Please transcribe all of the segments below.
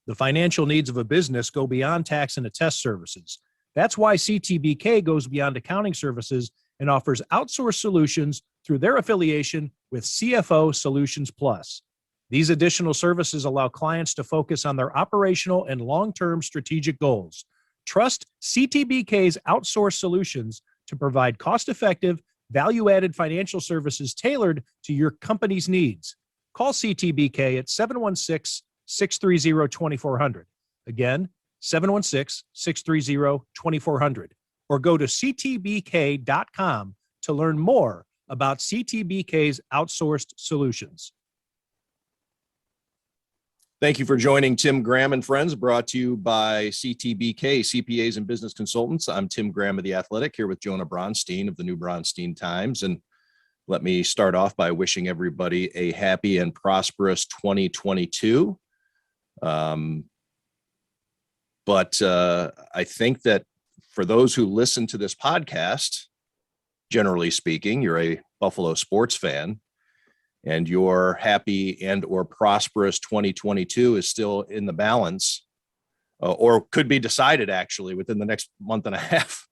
The financial needs of a business go beyond tax and attest services. That's why CTBK goes beyond accounting services and offers outsourced solutions through their affiliation with CFO Solutions Plus. These additional services allow clients to focus on their operational and long-term strategic goals. Trust CTBK's outsourced solutions to provide cost-effective, value-added financial services tailored to your company's needs. Call CTBK at 716-630-2400. Again, 716-630-2400. Or go to ctbk.com to learn more about CTBK's outsourced solutions. Thank you for joining Tim Graham and Friends, brought to you by CTBK, CPAs and Business Consultants. I'm Tim Graham of The Athletic, here with Jonah Bronstein of the New Bronstein Times. And let me start off by wishing everybody a happy and prosperous 2022. But I think that for those who listen to this podcast, generally speaking, you're a Buffalo sports fan, and your happy and or prosperous 2022 is still in the balance, or could be decided actually within the next month and a half,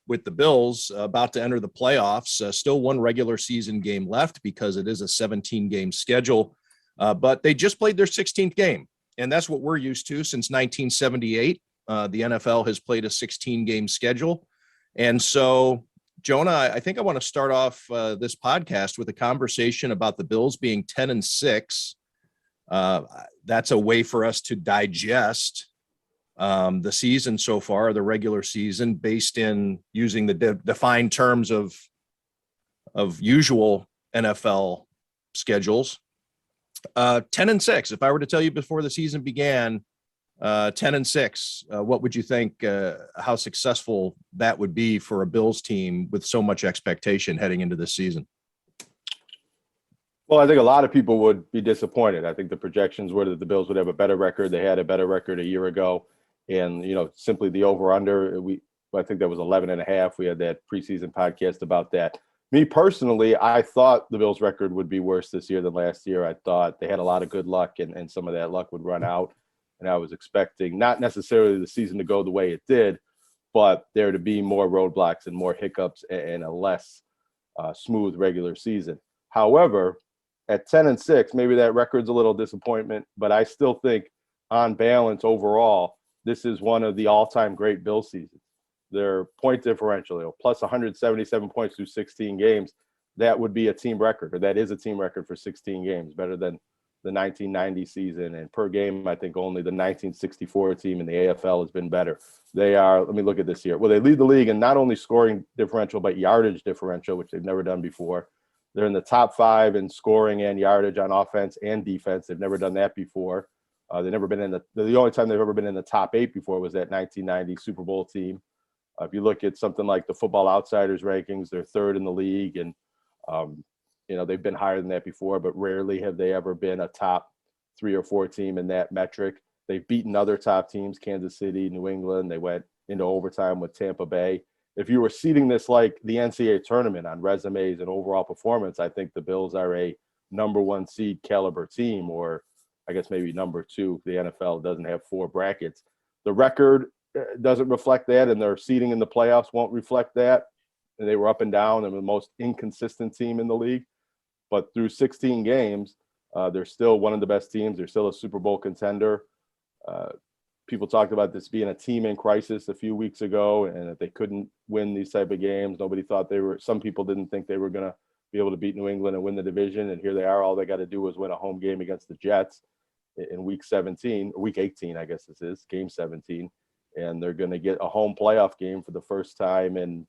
with the Bills about to enter the playoffs. Still one regular season game left because it is a 17-game schedule, but they just played their 16th game, and that's what we're used to since 1978. The NFL has played a 16-game schedule, and so Jonah, I think I want to start off this podcast with a conversation about the Bills being 10-6. That's a way for us to digest the season so far, the regular season, based in using the defined terms of usual NFL schedules. 10-6. If I were to tell you before the season began, 10-6, what would you think, how successful that would be for a Bills team with so much expectation heading into this season? Well, I think a lot of people would be disappointed. I think the projections were that the Bills would have a better record. They had a better record a year ago. And, simply the over-under, I think that was 11.5. We had that preseason podcast about that. Me personally, I thought the Bills' record would be worse this year than last year. I thought they had a lot of good luck, and some of that luck would run out. And I was expecting not necessarily the season to go the way it did, but there to be more roadblocks and more hiccups and a less smooth regular season. However, at 10-6, maybe that record's a little disappointment, but I still think on balance overall, this is one of the all-time great Bills seasons. Their point differential, plus 177 points through 16 games, that would be a team record, or that is a team record for 16 games, better than the 1990 season, and per game, I think only the 1964 team in the AFL has been better. They are, let me look at this here. Well, they lead the league in not only scoring differential, but yardage differential, which they've never done before. They're in the top 5 in scoring and yardage on offense and defense. They've never done that before. They've never been in the only time they've ever been in the top 8 before was that 1990 Super Bowl team. If you look at something like the Football Outsiders rankings, they're 3rd in the league, and they've been higher than that before, but rarely have they ever been a top 3 or 4 team in that metric. They've beaten other top teams, Kansas City, New England. They went into overtime with Tampa Bay. If you were seeding this like the NCAA tournament on resumes and overall performance, I think the Bills are a number 1 seed caliber team, or I guess maybe number 2. The NFL doesn't have 4 brackets. The record doesn't reflect that, and their seeding in the playoffs won't reflect that. And they were up and down and the most inconsistent team in the league. But through 16 games, they're still one of the best teams. They're still a Super Bowl contender. People talked about this being a team in crisis a few weeks ago, and that they couldn't win these type of games. Nobody thought some people didn't think they were going to be able to beat New England and win the division. And here they are. All they got to do is win a home game against the Jets in week 17, or week 18, I guess this is, game 17. And they're going to get a home playoff game for the first time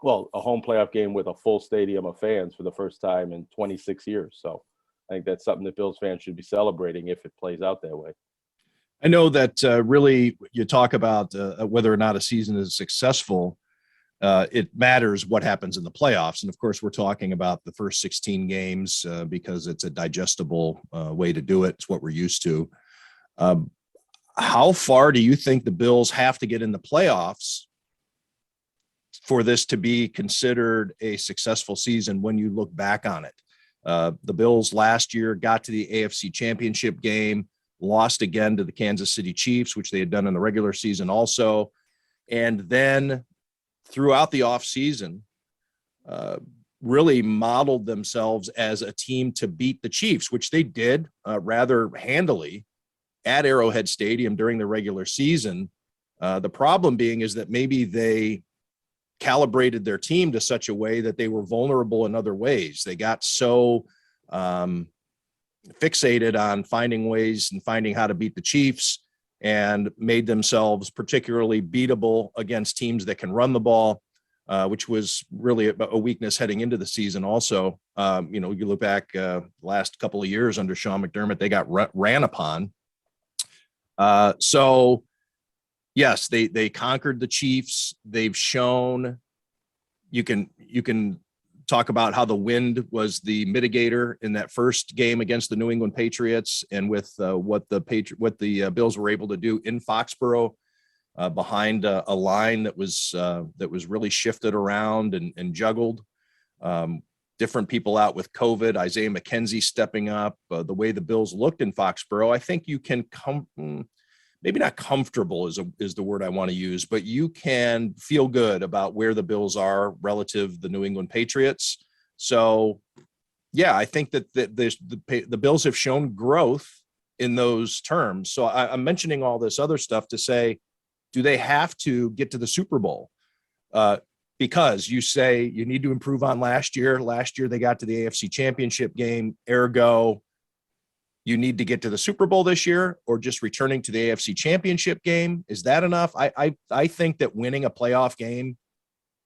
a home playoff game with a full stadium of fans for the first time in 26 years. So I think that's something that Bills fans should be celebrating if it plays out that way. I know that really you talk about whether or not a season is successful. It matters what happens in the playoffs. And of course, we're talking about the first 16 games because it's a digestible way to do it. It's what we're used to. How far do you think the Bills have to get in the playoffs for this to be considered a successful season when you look back on it? The Bills last year got to the AFC Championship game, lost again to the Kansas City Chiefs, which they had done in the regular season also. And then throughout the offseason, really modeled themselves as a team to beat the Chiefs, which they did rather handily at Arrowhead Stadium during the regular season. The problem being is that maybe they calibrated their team to such a way that they were vulnerable in other ways. They got so fixated on finding ways and finding how to beat the Chiefs and made themselves particularly beatable against teams that can run the ball, which was really a weakness heading into the season. Also, you look back last couple of years under Sean McDermott, they got ran upon. So yes, they conquered the Chiefs. They've shown you can talk about how the wind was the mitigator in that first game against the New England Patriots, and with what the Bills were able to do in Foxborough behind a line that was really shifted around and juggled. Different people out with COVID, Isaiah McKenzie stepping up, the way the Bills looked in Foxborough. I think you can maybe not comfortable is the word I want to use, but you can feel good about where the Bills are relative to the New England Patriots. So yeah, I think that the Bills have shown growth in those terms. So I'm mentioning all this other stuff to say, do they have to get to the Super Bowl? Because you say you need to improve on last year. Last year they got to the AFC Championship game, ergo you need to get to the Super Bowl this year, or just returning to the AFC Championship game. Is that enough? I think that winning a playoff game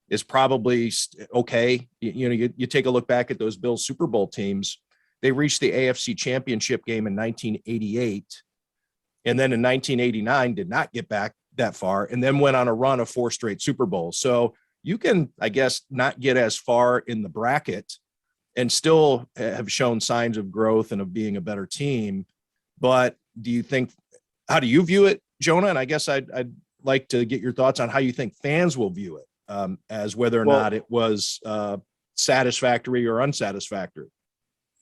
is probably okay. You take a look back at those Bills Super Bowl teams. They reached the AFC Championship game in 1988, and then in 1989 did not get back that far, and then went on a run of 4 straight Super Bowls. So you can, I guess, not get as far in the bracket and still have shown signs of growth and of being a better team. But how do you view it, Jonah? And I guess I'd like to get your thoughts on how you think fans will view it, as whether or not it was satisfactory or unsatisfactory.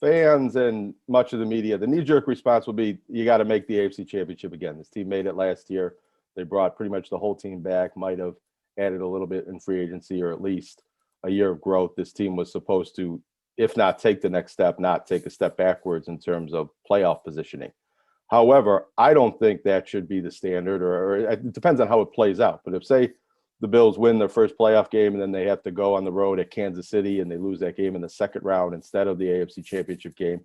Fans and much of the media, the knee-jerk response will be, you got to make the AFC Championship again. This team made it last year. They brought pretty much the whole team back, might have added a little bit in free agency, or at least a year of growth. This team was supposed to, if not take the next step, not take a step backwards in terms of playoff positioning. However, I don't think that should be the standard, or it depends on how it plays out. But if, say, the Bills win their first playoff game and then they have to go on the road at Kansas City and they lose that game in the second round instead of the AFC Championship game,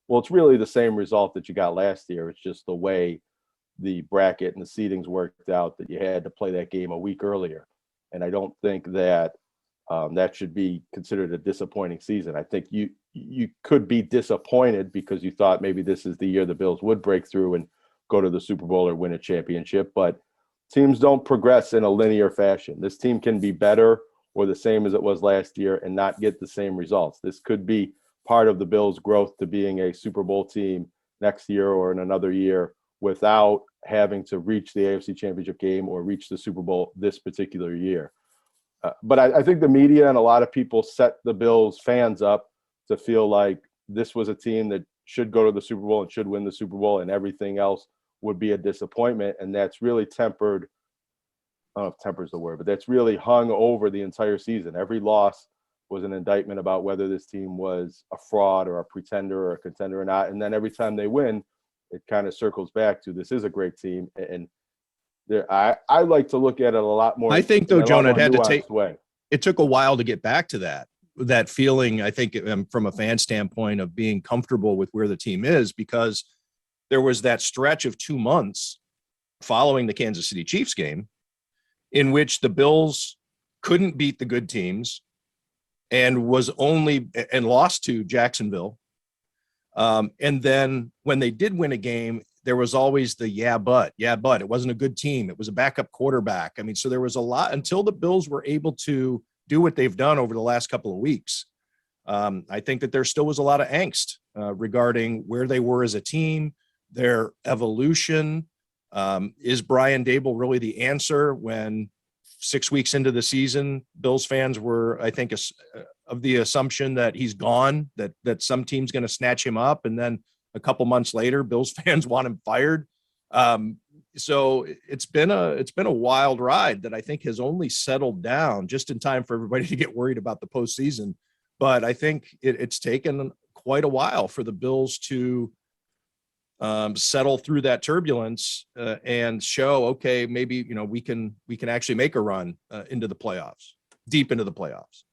well, it's really the same result that you got last year. It's just the way the bracket and the seedings worked out that you had to play that game a week earlier. And I don't think that that should be considered a disappointing season. I think you could be disappointed because you thought maybe this is the year the Bills would break through and go to the Super Bowl or win a championship, but teams don't progress in a linear fashion. This team can be better or the same as it was last year and not get the same results. This could be part of the Bills' growth to being a Super Bowl team next year or in another year without having to reach the AFC Championship game or reach the Super Bowl this particular year. But I think the media and a lot of people set the Bills fans up to feel like this was a team that should go to the Super Bowl and should win the Super Bowl, and everything else would be a disappointment. And that's really tempered. I don't know if temper is the word, but that's really hung over the entire season. Every loss was an indictment about whether this team was a fraud or a pretender or a contender or not. And then every time they win, it kind of circles back to, this is a great team. And I like to look at it a lot more. I think, though, Jonah, it took a while to get back to that feeling, I think, from a fan standpoint, of being comfortable with where the team is, because there was that stretch of 2 months following the Kansas City Chiefs game in which the Bills couldn't beat the good teams and lost to Jacksonville. And then when they did win a game, there was always the but it wasn't a good team. It was a backup quarterback. I mean, so there was a lot until the Bills were able to do what they've done over the last couple of weeks. I think that there still was a lot of angst regarding where they were as a team, their evolution. Is Brian Daboll really the answer when 6 weeks into the season, Bills fans were, I think, of the assumption that he's gone, that some team's going to snatch him up. And then A couple months later, Bills fans want him fired. So it's been a wild ride that I think has only settled down just in time for everybody to get worried about the postseason. But I think it's taken quite a while for the Bills to settle through that turbulence and show, okay, maybe, we can actually make a run into the playoffs, deep into the playoffs.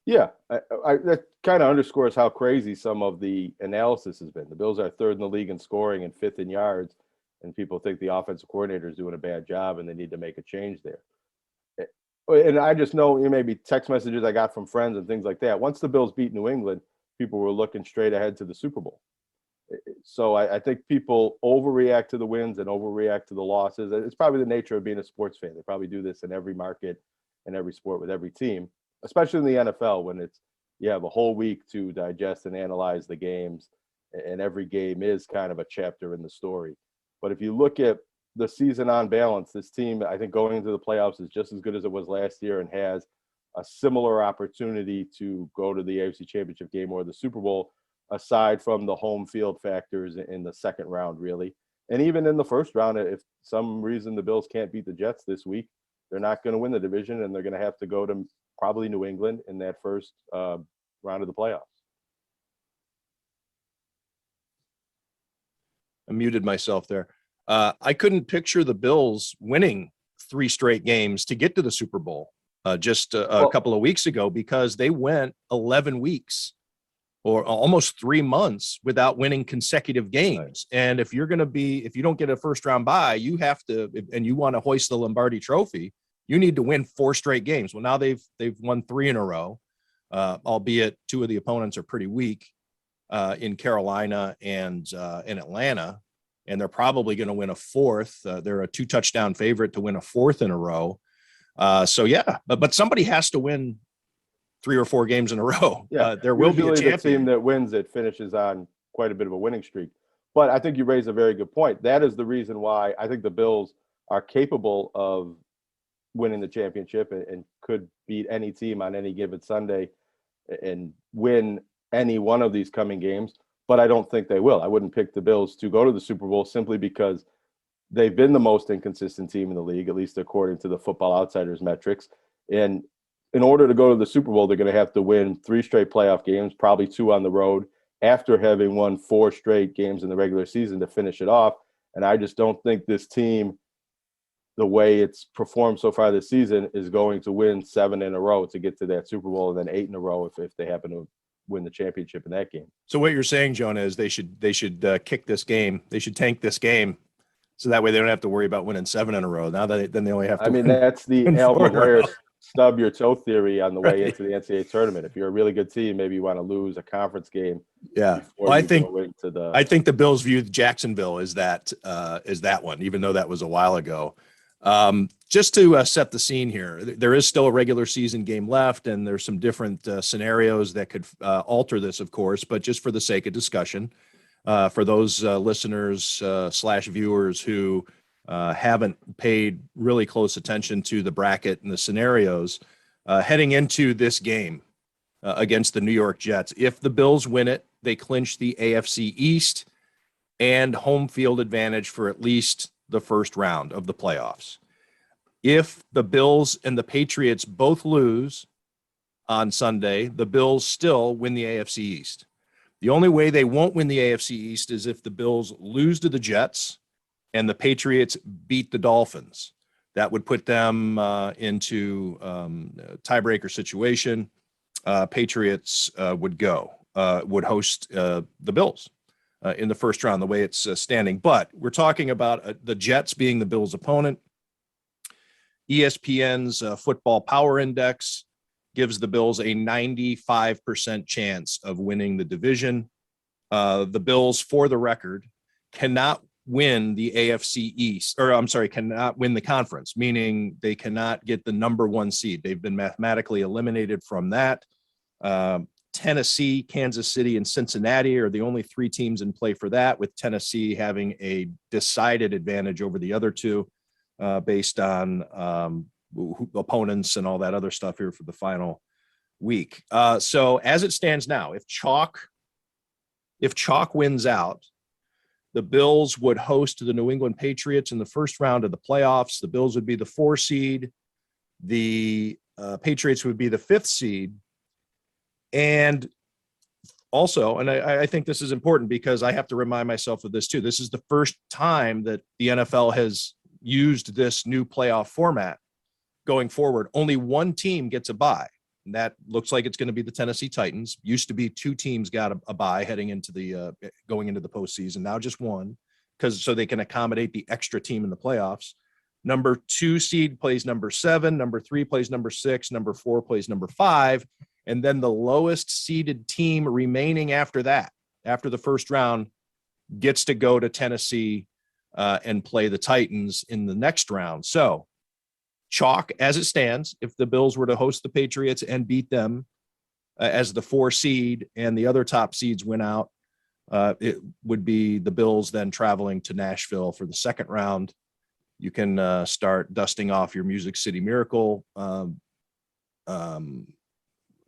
Yeah, that kind of underscores how crazy some of the analysis has been. The Bills are third in the league in scoring and fifth in yards, and people think the offensive coordinator is doing a bad job and they need to make a change there. And I just know, maybe text messages I got from friends and things like that. Once the Bills beat New England, people were looking straight ahead to the Super Bowl. So I think people overreact to the wins and overreact to the losses. It's probably the nature of being a sports fan. They probably do this in every market and every sport with every team, especially in the NFL when you have a whole week to digest and analyze the games, and every game is kind of a chapter in the story. But if you look at the season on balance, this team, I think going into the playoffs is just as good as it was last year and has a similar opportunity to go to the AFC Championship game or the Super Bowl, aside from the home field factors in the second round, really. And even in the first round, if some reason the Bills can't beat the Jets this week, they're not going to win the division, and they're going to have to go to probably New England in that first round of the playoffs. I muted myself there. I couldn't picture the Bills winning 3 straight games to get to the Super Bowl just a couple of weeks ago, because they went 11 weeks or almost 3 months without winning consecutive games. Right. And if you don't get a first round bye, you have to, and you want to hoist the Lombardi Trophy, you need to win 4 straight games. Well, now they've won 3 in a row, albeit 2 of the opponents are pretty weak in Carolina and in Atlanta, and they're probably going to win a 4th. They're a 2 touchdown favorite to win a 4th in a row. So yeah, but somebody has to win 3 or 4 games in a row. Yeah, there will be a champion. The team that wins it finishes on quite a bit of a winning streak. But I think you raise a very good point. That is the reason why I think the Bills are capable of winning the championship and could beat any team on any given Sunday and win any one of these coming games. But I don't think they will. I wouldn't pick the Bills to go to the Super Bowl simply because they've been the most inconsistent team in the league, at least according to the Football Outsiders metrics. And in order to go to the Super Bowl, they're going to have to win 3 straight playoff games, probably 2 on the road, after having won 4 straight games in the regular season to finish it off. And I just don't think this team, the way it's performed so far this season, is going to win 7 in a row to get to that Super Bowl, and then 8 in a row if they happen to win the championship in that game. So what you're saying, Jonah, is they should kick this game. They should tank this game, so that way they don't have to worry about winning 7 in a row. Now that then they only have to. I mean, that's the Al McGuire stub your toe theory on the way into the NCAA tournament. If you're a really good team, maybe you want to lose a conference game. Yeah, well, I think the Bills view Jacksonville as that one, even though that was a while ago. Just to set the scene here, there is still a regular season game left, and there's some different scenarios that could alter this, of course. But just for the sake of discussion, for those listeners / viewers who haven't paid really close attention to the bracket and the scenarios heading into this game against the New York Jets, if the Bills win it, they clinch the AFC East and home field advantage for at least the first round of the playoffs. If the Bills and the Patriots both lose on Sunday, the Bills still win the AFC East. The only way they won't win the AFC East is if the Bills lose to the Jets and the Patriots beat the Dolphins. That would put them into a tiebreaker situation. Patriots would host the Bills in the first round, the way it's standing. But we're talking about the Jets being the Bills' opponent. ESPN's Football Power Index gives the Bills a 95% chance of winning the division. The Bills, for the record, cannot win the AFC East, cannot win the conference, meaning they cannot get the number 1 seed. They've been mathematically eliminated from that. Tennessee, Kansas City, and Cincinnati are the only 3 teams in play for that, with Tennessee having a decided advantage over the other 2 based on opponents and all that other stuff here for the final week. So as it stands now, if chalk if chalk wins out, the Bills would host the New England Patriots in the first round of the playoffs. The Bills would be the 4 seed. The Patriots would be the 5th seed. And also, and I think this is important because I have to remind myself of this too. This is the first time that the NFL has used this new playoff format going forward. Only one team gets a bye. And that looks like it's going to be the Tennessee Titans. Used to be 2 teams got a bye heading into the going into the postseason. Now just 1, because so they can accommodate the extra team in the playoffs. Number 2 seed plays number 7. Number 3 plays number 6. Number 4 plays number 5. And then the lowest seeded team remaining after that, after the first round, gets to go to Tennessee and play the Titans in the next round. So chalk as it stands, if the Bills were to host the Patriots and beat them as the 4 seed and the other top seeds win out, it would be the Bills then traveling to Nashville for the second round. You can start dusting off your Music City Miracle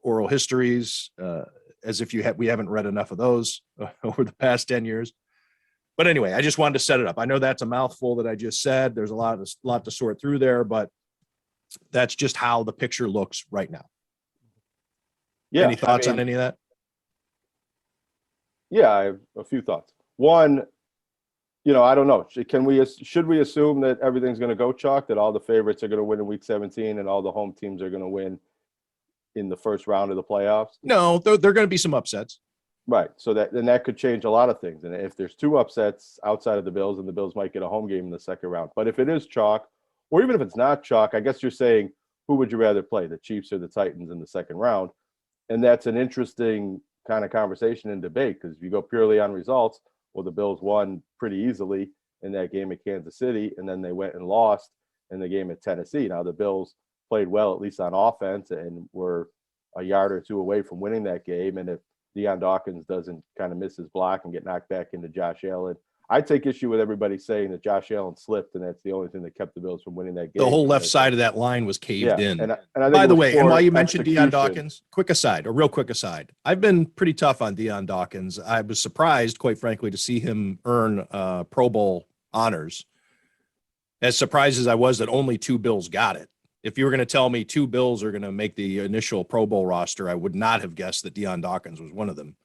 oral histories, as if we haven't read enough of those over the past 10 years. But anyway, I just wanted to set it up. I know that's a mouthful that I just said. There's a lot to sort through there, but that's just how the picture looks right now. Yeah. Any thoughts on any of that? Yeah, I have a few thoughts. One, I don't know. Should we assume that everything's going to go chalk, that all the favorites are going to win in week 17 and all the home teams are going to win in the first round of the playoffs? No, there are going to be some upsets. Right. So that could change a lot of things. And if there's 2 upsets outside of the Bills, and the Bills might get a home game in the second round. But if it is chalk, or even if it's not chalk, I guess you're saying, who would you rather play, the Chiefs or the Titans in the second round? And that's an interesting kind of conversation and debate, because if you go purely on results, well, the Bills won pretty easily in that game at Kansas City, and then they went and lost in the game at Tennessee. Now, the Bills played well, at least on offense, and were a yard or 2 away from winning that game. And if Dion Dawkins doesn't kind of miss his block and get knocked back into Josh Allen, I take issue with everybody saying that Josh Allen slipped, and that's the only thing that kept the Bills from winning that game. The whole left side of that line was caved in. And I think by the way, and while you mentioned Dion execution. Dawkins, real quick aside, I've been pretty tough on Dion Dawkins. I was surprised, quite frankly, to see him earn Pro Bowl honors. As surprised as I was that only 2 Bills got it. If you were going to tell me 2 Bills are going to make the initial Pro Bowl roster, I would not have guessed that Dion Dawkins was one of them.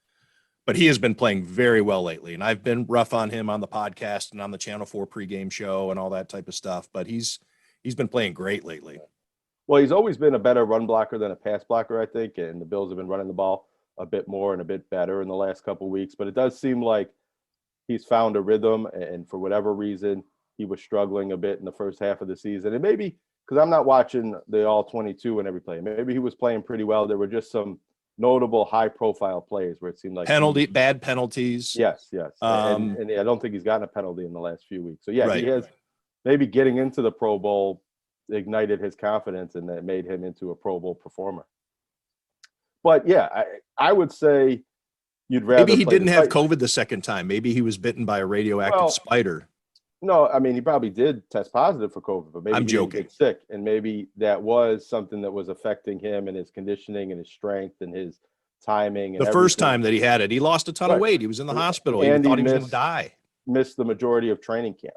But he has been playing very well lately, and I've been rough on him on the podcast and on the Channel 4 pregame show and all that type of stuff. But he's been playing great lately. Well, he's always been a better run blocker than a pass blocker, I think, and the Bills have been running the ball a bit more and a bit better in the last couple of weeks. But it does seem like he's found a rhythm, and for whatever reason, he was struggling a bit in the first half of the season. And maybe because I'm not watching the all 22 and every play, maybe he was playing pretty well. There were just some notable high-profile plays where it seemed like bad penalties. Yes. And I don't think he's gotten a penalty in the last few weeks. So, yeah, right, he has maybe getting into the Pro Bowl ignited his confidence, and that made him into a Pro Bowl performer. But, yeah, I would say you'd rather maybe he play didn't have COVID the second time. Maybe he was bitten by a radioactive spider. No, I mean, he probably did test positive for COVID, but maybe I'm he joking. didn't get sick, and maybe that was something that was affecting him and his conditioning and his strength and his timing. And the first time that he had it, he lost a ton of weight. He was in the hospital. He thought he was going to die. Missed the majority of training camp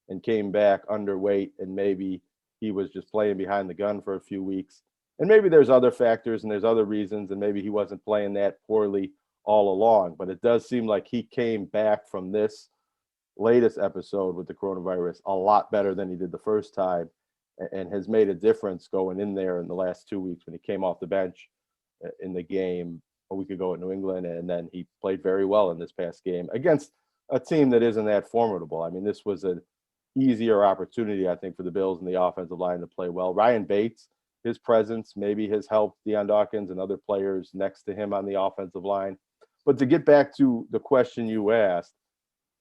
and came back underweight, and maybe he was just playing behind the gun for a few weeks. And maybe there's other factors and there's other reasons, and maybe he wasn't playing that poorly all along. But it does seem like he came back from this latest episode with the coronavirus a lot better than he did the first time, and has made a difference going in there in the last 2 weeks when he came off the bench in the game a week ago at New England. And then he played very well in this past game against a team that isn't that formidable. I mean, this was an easier opportunity, I think, for the Bills and the offensive line to play well. Ryan Bates, his presence maybe has helped Dion Dawkins and other players next to him on the offensive line. But to get back to the question you asked,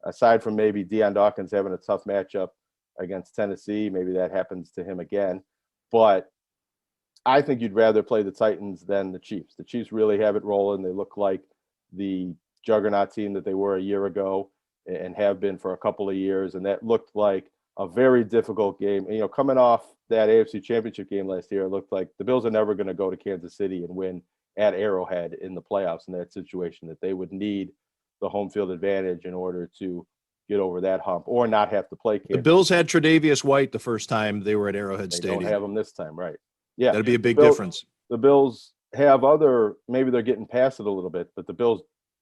aside from maybe Dion Dawkins having a tough matchup against Tennessee, maybe that happens to him again. But I think you'd rather play the Titans than the Chiefs. The Chiefs really have it rolling. They look like the juggernaut team that they were a year ago and have been for a couple of years. And that looked like a very difficult game. And, coming off that AFC Championship game last year, it looked like the Bills are never going to go to Kansas City and win at Arrowhead in the playoffs in that situation, that they would need the home field advantage in order to get over that hump or not have to play Kansas. The Bills had Tre'Davious White the first time they were at Arrowhead They Stadium. don't have him this time, right? Yeah, that'd be a big difference. The Bills have maybe they're getting past it a little bit, but the Bills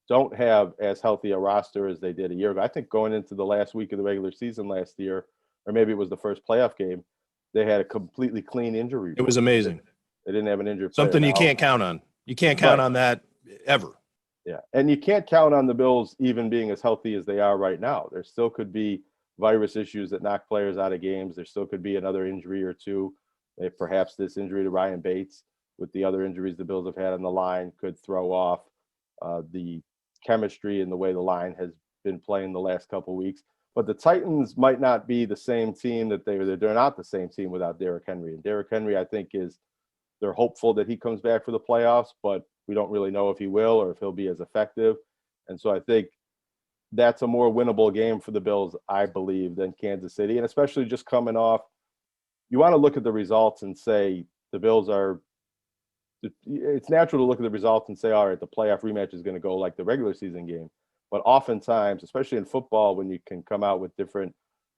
don't have as healthy a roster as they did a year ago. I think going into the last week of the regular season last year, or maybe it was the first playoff game, they had a completely clean injury report. It was amazing. They didn't have an injured Something player. you can't count on. You can't count on that ever. Yeah, and you can't count on the Bills even being as healthy as they are right now. There still could be virus issues that knock players out of games. There still could be another injury or two. Perhaps this injury to Ryan Bates with the other injuries the Bills have had on the line could throw off the chemistry and the way the line has been playing the last couple of weeks. But the Titans might not be the same team they're not the same team without Derrick Henry. And Derrick Henry, I think, they're hopeful that he comes back for the playoffs, but we don't really know if he will or if he'll be as effective. And so I think that's a more winnable game for the Bills, I believe, than Kansas City. And especially just coming off, you want to look at the results and say the Bills are – it's natural to look at the results and say, all right, the playoff rematch is going to go like the regular season game. But oftentimes, especially in football, when you can come out with different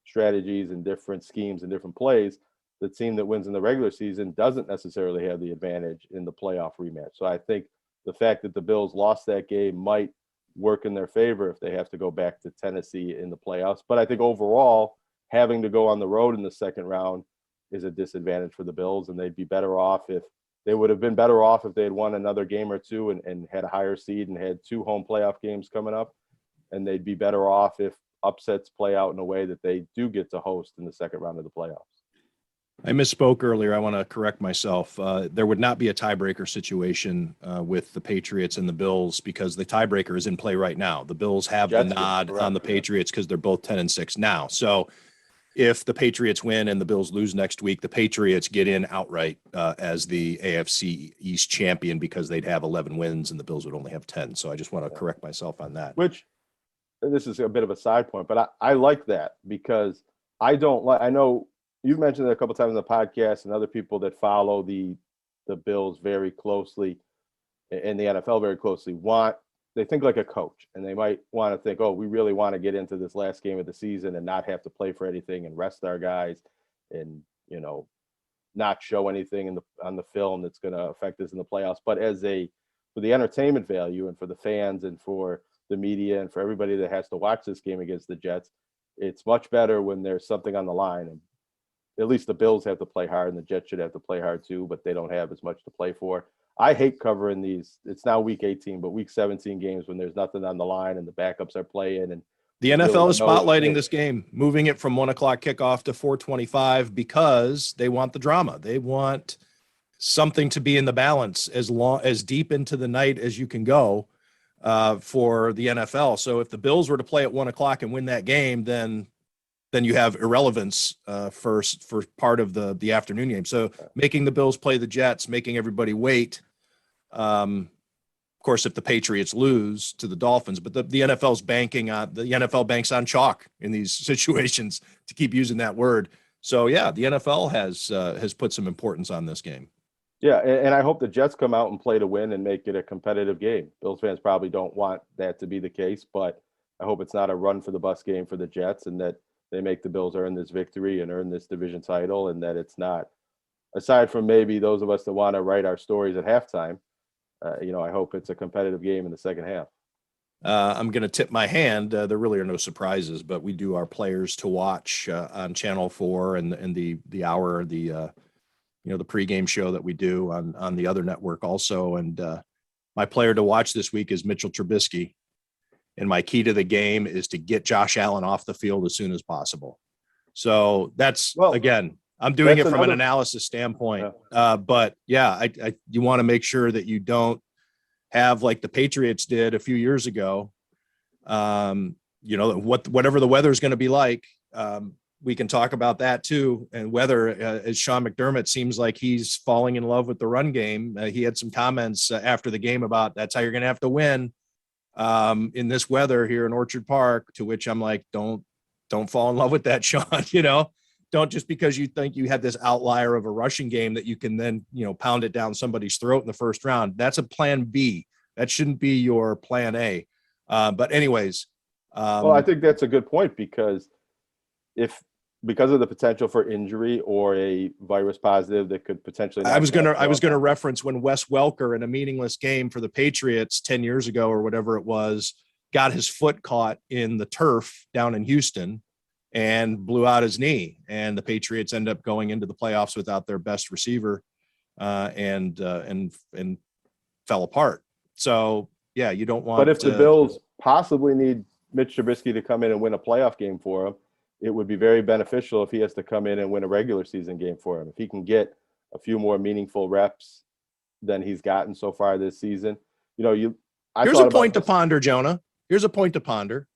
strategies and different schemes and different plays, the team that wins in the regular season doesn't necessarily have the advantage in the playoff rematch. So I think the fact that the Bills lost that game might work in their favor if they have to go back to Tennessee in the playoffs. But I think overall, having to go on the road in the second round is a disadvantage for the Bills, and they'd be better off if they would have been better off if they had won another game or two and had a higher seed and had 2 home playoff games coming up. And they'd be better off if upsets play out in a way that they do get to host in the second round of the playoffs. I misspoke earlier. I want to correct myself. There would not be a tiebreaker situation with the Patriots and the Bills because the tiebreaker is in play right now. The Bills have the nod on the Patriots because they're both 10-6 now. So if the Patriots win and the Bills lose next week, the Patriots get in outright as the AFC East champion because they'd have 11 wins and the Bills would only have 10. So I just want to correct myself on that. Which, this is a bit of a side point, but I like that because I know you've mentioned it a couple of times in the podcast and other people that follow the Bills very closely and the NFL very closely they think like a coach, and they might want to think, oh, we really want to get into this last game of the season and not have to play for anything and rest our guys and, not show anything on the film that's going to affect us in the playoffs. But for the entertainment value and for the fans and for the media and for everybody that has to watch this game against the Jets, it's much better when there's something on the line. And at least the Bills have to play hard and the Jets should have to play hard too, but they don't have as much to play for. I hate covering these. It's now week 18, but week 17 games when there's nothing on the line and the backups are playing. And the NFL is spotlighting this game, moving it from 1:00 kickoff to 4:25 because they want the drama. They want something to be in the balance as deep into the night as you can go for the NFL. So if the Bills were to play at 1:00 and win that game, then you have irrelevance for part of the afternoon game. So making the Bills play the Jets, making everybody wait. Of course, if the Patriots lose to the Dolphins, but the NFL banks on chalk in these situations, to keep using that word. So yeah, the NFL has put some importance on this game. Yeah, and I hope the Jets come out and play to win and make it a competitive game. Bills fans probably don't want that to be the case, but I hope it's not a run for the bus game for the Jets and that they make the Bills earn this victory and earn this division title, and that it's not, aside from maybe those of us that want to write our stories at halftime, I hope it's a competitive game in the second half. I'm going to tip my hand. There really are no surprises, but we do our players to watch on Channel 4 and the hour, the pregame show that we do on the other network also. And my player to watch this week is Mitchell Trubisky. And my key to the game is to get Josh Allen off the field as soon as possible. So again, I'm doing it from an analysis standpoint. But yeah, you want to make sure that you don't have like the Patriots did a few years ago. Whatever the weather is going to be like, we can talk about that too. And whether, as Sean McDermott seems like he's falling in love with the run game. He had some comments after the game about that's how you're going to have to win in this weather here in Orchard Park, to which I'm like, don't fall in love with that, Sean. Don't just because you think you had this outlier of a rushing game that you can then, pound it down somebody's throat in the first round. That's a plan B. That shouldn't be your plan A. But anyways, Well, I think that's a good point because because of the potential for injury or a virus positive that could potentially. I was gonna reference when Wes Welker in a meaningless game for the Patriots 10 years ago or whatever it was, got his foot caught in the turf down in Houston and blew out his knee, and the Patriots end up going into the playoffs without their best receiver, and fell apart. So yeah, you don't want. But if the Bills possibly need Mitch Trubisky to come in and win a playoff game for them, it would be very beneficial if he has to come in and win a regular season game for him. If he can get a few more meaningful reps than he's gotten so far this season, here's a point to ponder, Jonah. Here's a point to ponder.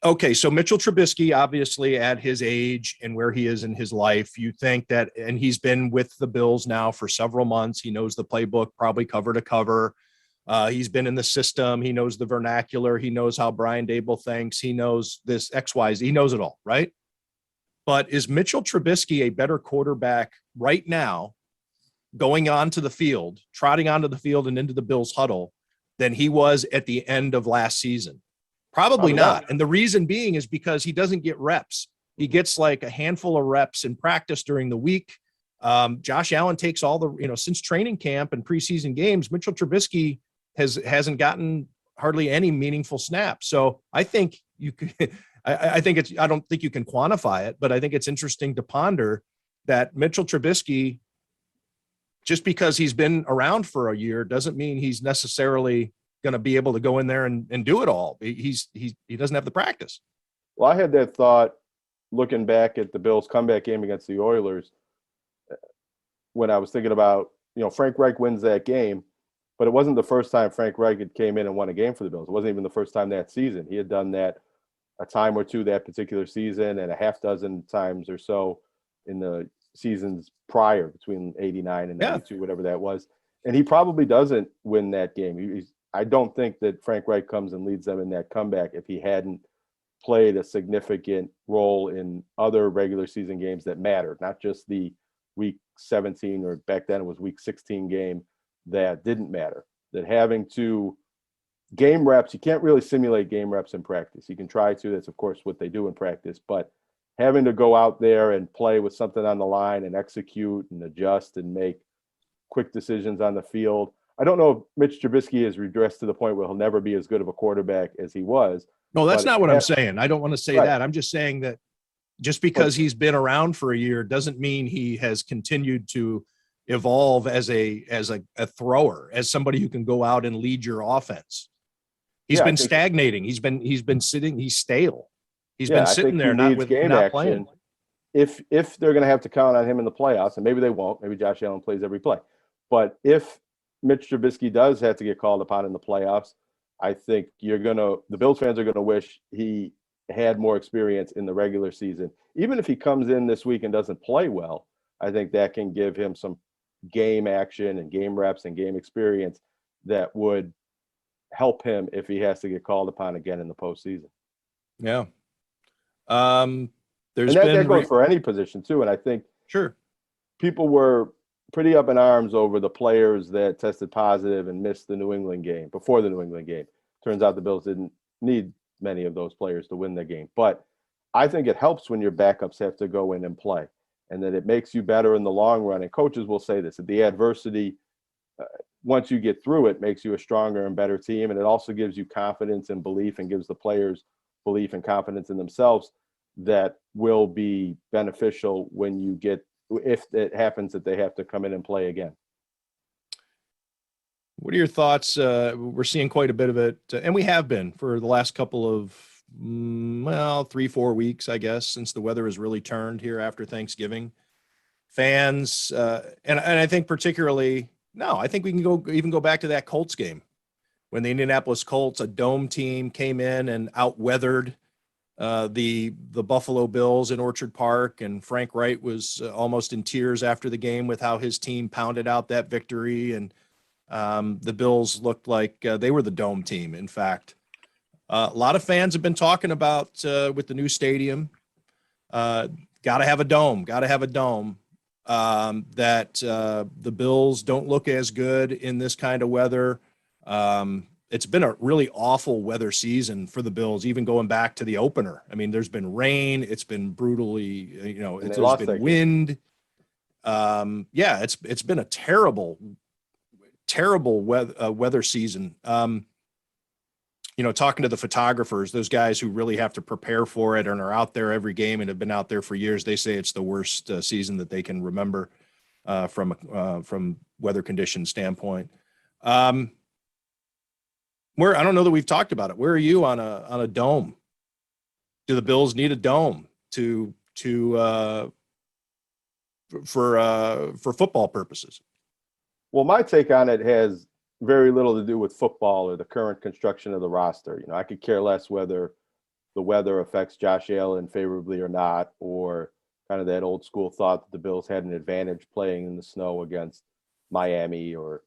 Okay, so Mitchell Trubisky, obviously at his age and where he is in his life, you think that, and he's been with the Bills now for several months. He knows the playbook probably cover to cover. He's been in the system. He knows the vernacular. He knows how Brian Daboll thinks. He knows this XYZ. He knows it all, right? But is Mitchell Trubisky a better quarterback right now, going onto the field, trotting onto the field and into the Bills huddle, than he was at the end of last season? Probably not. And the reason being is because he doesn't get reps. He gets like a handful of reps in practice during the week. Josh Allen takes all the, since training camp and preseason games, Mitchell Trubisky hasn't gotten hardly any meaningful snaps. So I think you could, I don't think you can quantify it, but I think it's interesting to ponder that Mitchell Trubisky, just because he's been around for a year, doesn't mean he's necessarily going to be able to go in there and do it all. He doesn't have the practice. Well, I had that thought looking back at the Bills' comeback game against the Oilers when I was thinking about, Frank Reich wins that game, but it wasn't the first time Frank Reich had came in and won a game for the Bills. It wasn't even the first time that season. He had done that a time or two that particular season and a half dozen times or so in the seasons prior, between 89 and 92, whatever that was. And he probably doesn't win that game. I don't think that Frank Reich comes and leads them in that comeback if he hadn't played a significant role in other regular season games that mattered, not just the week 17, or back then it was week 16 game that didn't matter. That having to game reps, you can't really simulate game reps in practice. You can try to, that's of course what they do in practice, but having to go out there and play with something on the line and execute and adjust and make quick decisions on the field. I don't know if Mitch Trubisky has regressed to the point where he'll never be as good of a quarterback as he was. No, that's not what I'm saying. I don't want to say that. I'm just saying that just because he's been around for a year doesn't mean he has continued to evolve as a thrower, as somebody who can go out and lead your offense. He's been stagnating. He's been sitting. He's stale. He's been sitting there not playing. If they're going to have to count on him in the playoffs, and maybe they won't, maybe Josh Allen plays every play, but if Mitch Trubisky does have to get called upon in the playoffs, I think the Bills fans are going to wish he had more experience in the regular season. Even if he comes in this week and doesn't play well, I think that can give him some game action and game reps and game experience that would help him if he has to get called upon again in the postseason. Yeah. That goes for any position too. And I think people were pretty up in arms over the players that tested positive and missed the New England game before the New England game. Turns out the Bills didn't need many of those players to win the game. But I think it helps when your backups have to go in and play, and that it makes you better in the long run. And coaches will say this, that the adversity, once you get through it, makes you a stronger and better team. And it also gives you confidence and belief, and gives the players belief and confidence in themselves that will be beneficial if it happens that they have to come in and play again. What are your thoughts? We're seeing quite a bit of it, and we have been for the last couple of, 3-4 weeks, I guess, since the weather has really turned here after Thanksgiving. Fans, and I think particularly, I think we can go back to that Colts game when the Indianapolis Colts, a dome team, came in and outweathered the Buffalo Bills in Orchard Park, and Frank Reich was almost in tears after the game with how his team pounded out that victory, and the Bills looked like they were the dome team. In fact, a lot of fans have been talking about with the new stadium, got to have a dome, that the Bills don't look as good in this kind of weather. it's been a really awful weather season for the Bills, even going back to the opener. I mean, there's been rain. It's been brutally, there's been wind. Yeah, it's been a terrible weather season. Talking to the photographers, those guys who really have to prepare for it and are out there every game and have been out there for years, they say it's the worst season that they can remember from weather condition standpoint. I don't know that we've talked about it. Where are you on a dome? Do the Bills need a dome for football purposes? Well, my take on it has very little to do with football or the current construction of the roster. I could care less whether the weather affects Josh Allen favorably or not, or kind of that old school thought that the Bills had an advantage playing in the snow against Miami or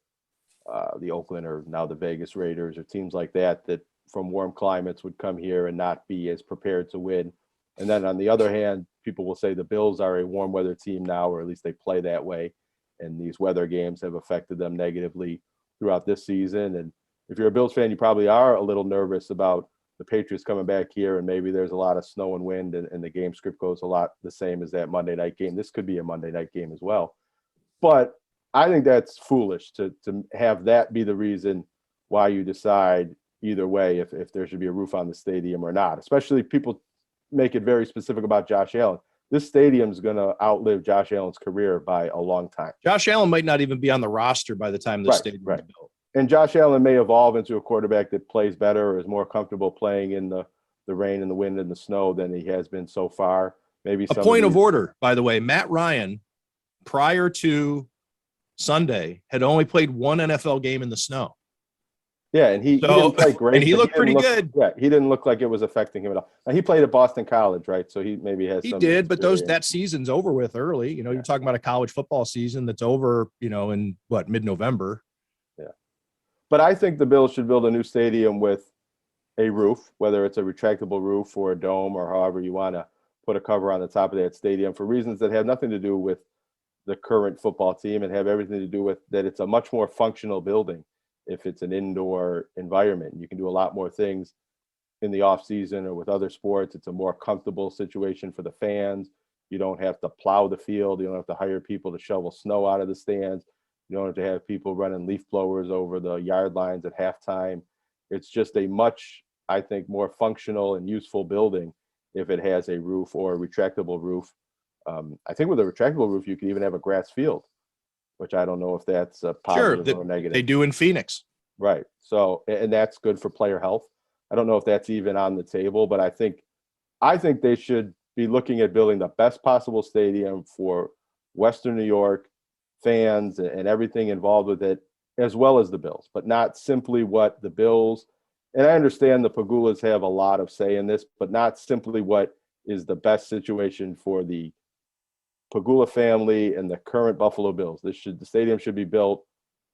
the Oakland or now the Vegas Raiders or teams like that from warm climates would come here and not be as prepared to win. And then on the other hand, people will say the Bills are a warm weather team now, or at least they play that way. And these weather games have affected them negatively throughout this season. And if you're a Bills fan, you probably are a little nervous about the Patriots coming back here, and maybe there's a lot of snow and wind, and the game script goes a lot the same as that Monday night game. This could be a Monday night game as well. But I think that's foolish to have that be the reason why you decide either way if there should be a roof on the stadium or not, especially people make it very specific about Josh Allen. This stadium is going to outlive Josh Allen's career by a long time. Josh Allen might not even be on the roster by the time the stadium is built. And Josh Allen may evolve into a quarterback that plays better or is more comfortable playing in the rain and the wind and the snow than he has been so far. Maybe a point of order, by the way, Matt Ryan, prior to Sunday, had only played one NFL game in the snow. Yeah, and he didn't play great. And he looked pretty good. Yeah, he didn't look like it was affecting him at all. Now, he played at Boston College, right? So he maybe has. He did, but that season's over with early. You're talking about a college football season that's over. In mid-November. Yeah, but I think the Bills should build a new stadium with a roof, whether it's a retractable roof or a dome or however you want to put a cover on the top of that stadium, for reasons that have nothing to do with the current football team and have everything to do with that it's a much more functional building. If it's an indoor environment, you can do a lot more things in the off season or with other sports. It's a more comfortable situation for the fans. You don't have to plow the field. You don't have to hire people to shovel snow out of the stands. You don't have to have people running leaf blowers over the yard lines at halftime. It's just a much, I think, more functional and useful building if it has a roof or a retractable roof. I think with a retractable roof, you can even have a grass field, which I don't know if that's a positive or negative. They do in Phoenix. Right. So, and that's good for player health. I don't know if that's even on the table, but I think they should be looking at building the best possible stadium for Western New York fans and everything involved with it, as well as the Bills, but not simply what the Bills, and I understand the Pagulas have a lot of say in this, but not simply what is the best situation for the Pagula family and the current Buffalo Bills. The stadium should be built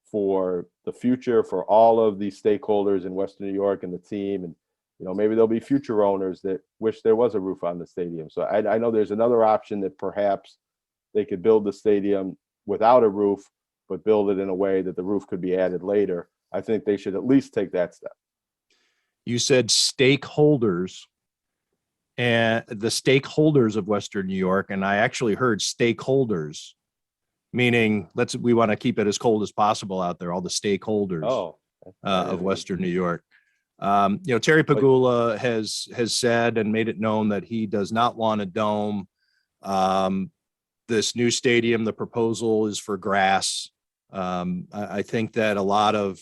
for the future, for all of the stakeholders in Western New York and the team. And, maybe there'll be future owners that wish there was a roof on the stadium. So I know there's another option that perhaps they could build the stadium without a roof, but build it in a way that the roof could be added later. I think they should at least take that step. You said stakeholders. And the stakeholders of Western New York, and I actually heard stakeholders, meaning we want to keep it as cold as possible out there. All the stakeholders of Western New York. Terry Pagula has said and made it known that he does not want a dome. This new stadium, the proposal is for grass. I think that a lot of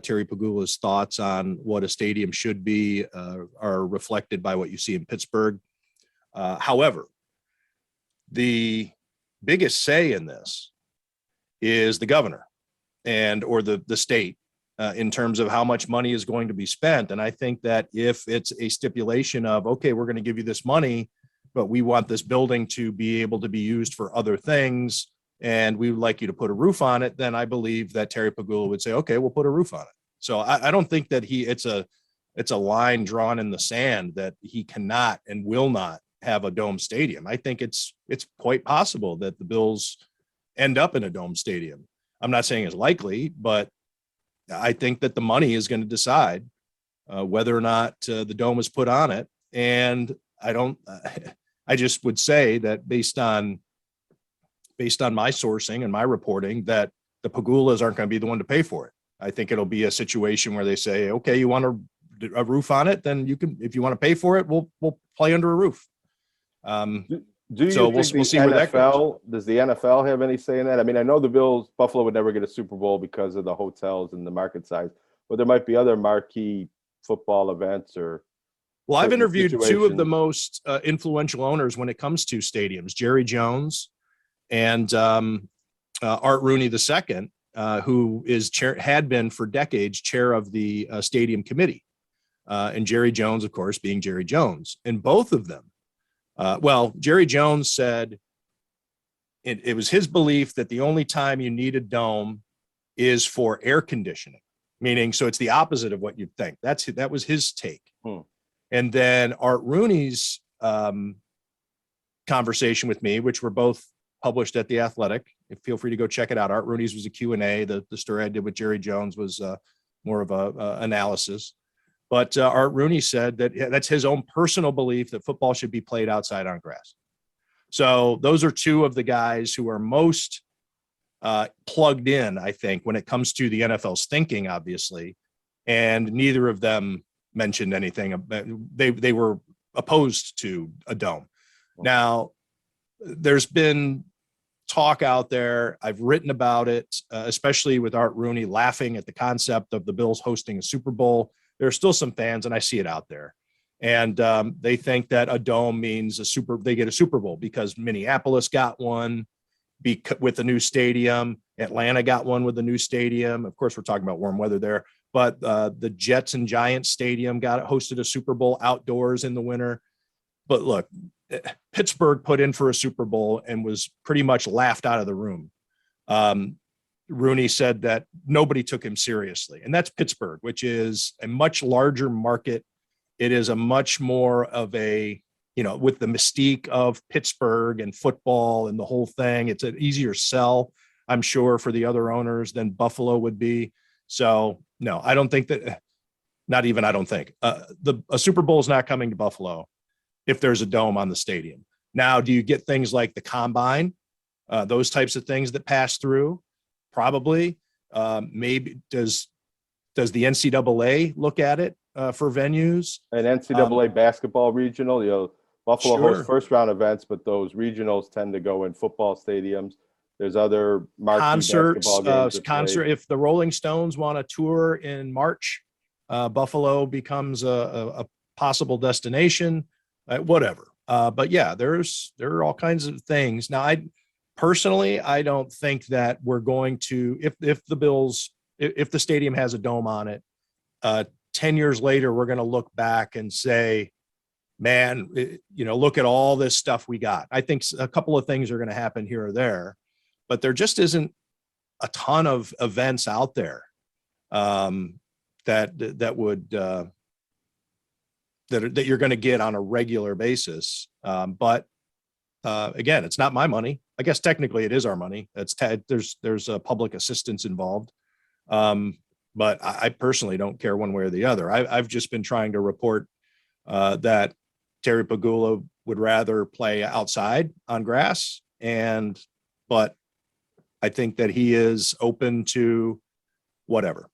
Terry Pagula's thoughts on what a stadium should be are reflected by what you see in Pittsburgh. However, the biggest say in this is the governor or the state in terms of how much money is going to be spent. And I think that if it's a stipulation of, okay, we're going to give you this money, but we want this building to be able to be used for other things, and we would like you to put a roof on it, then I believe that Terry Pagula would say, okay, we'll put a roof on it. So I don't think that it's a line drawn in the sand that he cannot and will not have a dome stadium. I think it's quite possible that the Bills end up in a dome stadium. I'm not saying it's likely, but I think that the money is going to decide whether or not the dome is put on it. And I just would say that based on my sourcing and my reporting, that the Pagulas aren't going to be the one to pay for it. I think it'll be a situation where they say, okay, you want a roof on it, then you can, if you want to pay for it, we'll play under a roof. Do you So think we'll see where that goes. Does the NFL have any say in that? I mean, I know the Buffalo would never get a Super Bowl because of the hotels and the market size, but there might be other marquee football events or. Well, I've certain interviewed two of situations. the most influential owners when it comes to stadiums, Jerry Jones and Art Rooney II, who is had been for decades chair of the stadium committee. And Jerry Jones, of course, being Jerry Jones. And both of them, Jerry Jones said it was his belief that the only time you need a dome is for air conditioning, meaning, so it's the opposite of what you'd think. That was his take. And then Art Rooney's conversation with me, which were both published at The Athletic. Feel free to go check it out. Art Rooney's was a Q&A. The story I did with Jerry Jones was more of a analysis. But Art Rooney said that that's his own personal belief that football should be played outside on grass. So those are two of the guys who are most plugged in, I think, when it comes to the NFL's thinking, obviously. And neither of them mentioned anything. They were opposed to a dome. Now, there's been talk out there. I've written about it, especially with Art Rooney laughing at the concept of the Bills hosting a Super Bowl. There are still some fans, and I see it out there. And they think that a dome means they get a Super Bowl because Minneapolis got one with the new stadium. Atlanta got one with the new stadium. Of course, we're talking about warm weather there. But the Jets and Giants Stadium hosted a Super Bowl outdoors in the winter. But look, Pittsburgh put in for a Super Bowl and was pretty much laughed out of the room. Rooney said that nobody took him seriously. And that's Pittsburgh, which is a much larger market. It is a much more of a, with the mystique of Pittsburgh and football and the whole thing, it's an easier sell, I'm sure, for the other owners than Buffalo would be. So, no, I don't think that, not even I don't think, a Super Bowl is not coming to Buffalo if there's a dome on the stadium. Now, do you get things like the combine, those types of things that pass through? Probably. Maybe does the NCAA look at it for venues? An NCAA basketball regional, Buffalo hosts first round events, but those regionals tend to go in football stadiums. There's other concerts, concert. If the Rolling Stones want to tour in March, Buffalo becomes a possible destination, whatever. But yeah, there are all kinds of things. Now, I don't think that we're going to, if the Bills, if the stadium has a dome on it, 10 years later, we're going to look back and say, man, look at all this stuff we got. I think a couple of things are going to happen here or there, but there just isn't a ton of events out there that you're going to get on a regular basis. But again, it's not my money. I guess technically it is our money. There's a public assistance involved. But I personally don't care one way or the other. I've just been trying to report that Terry Pegula would rather play outside on grass, but I think that he is open to whatever.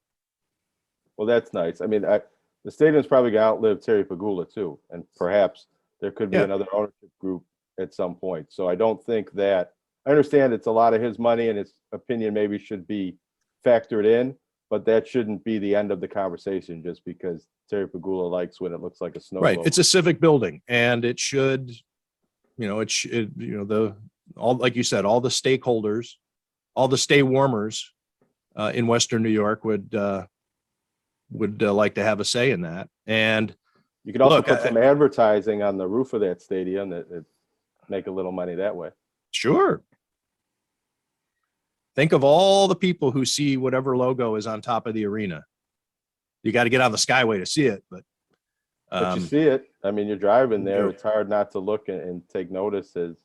Well, that's nice. I mean, the stadium's probably going to outlive Terry Pegula too, and perhaps there could be another ownership group at some point. So I don't think that, I understand it's a lot of his money and his opinion maybe should be factored in, but that shouldn't be the end of the conversation just because Terry Pegula likes when it looks like a snow Right. globe. It's a civic building, and it should, like you said, all the stakeholders, all the stay warmers in Western New York would like to have a say in that. And you could also put some advertising on the roof of that stadium that make a little money that way. Sure. Think of all the people who see whatever logo is on top of the arena. You got to get on the Skyway to see it, but you see it. I mean, you're driving there. It's hard not to look and take notice as,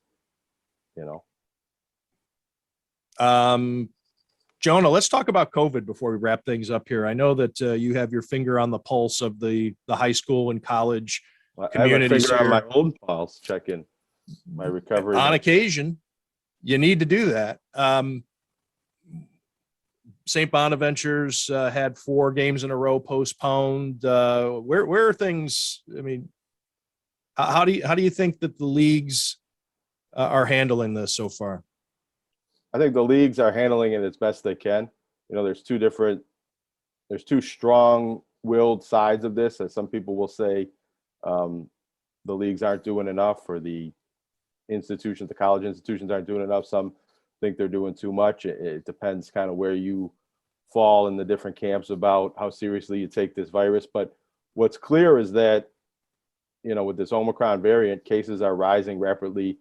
Jonah, let's talk about COVID before we wrap things up here. I know that you have your finger on the pulse of the high school and college communities I have a finger here. on my own pulse, checking my recovery. On occasion, you need to do that. St. Bonaventure's had 4 games in a row postponed. Where are things? I mean, how do you think that the leagues are handling this so far? I think the leagues are handling it as best they can. You know, there's two strong-willed sides of this, as some people will say. The leagues aren't doing enough, or the college institutions aren't doing enough. Some think they're doing too much. It depends kind of where you fall in the different camps about how seriously you take this virus. But what's clear is that, you know, with this Omicron variant, cases are rising rapidly